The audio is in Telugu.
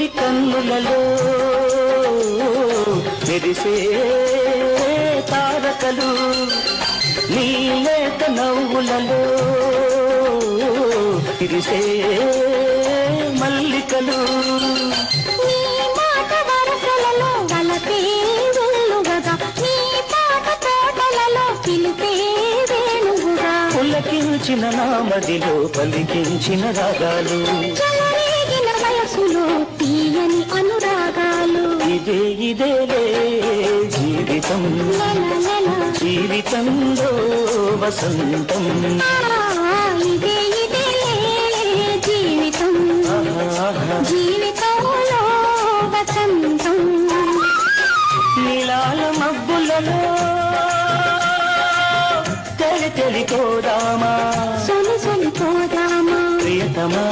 వేడి కన్నులలో మెరిసే తారకలు నీ లేత నవ్వులలో తిరిసే మల్లికలు నీ మాట వరసలలో గలపే వెల్లువగా నీ పాట తోటలలో పిలిపే వేణువుగా పులకించిన నామదిలో పలికించిన రాగాలు చెలరేగిన వయసులో తీయని అనురాగాలు ఇదేలే జీవితం జీవితంలో వసంతం ఇదే జీవితం జీవితంలో వసంతం నీలాల మబ్బులలో తెలి పోదామా సొలి పోదామా ప్రియతమా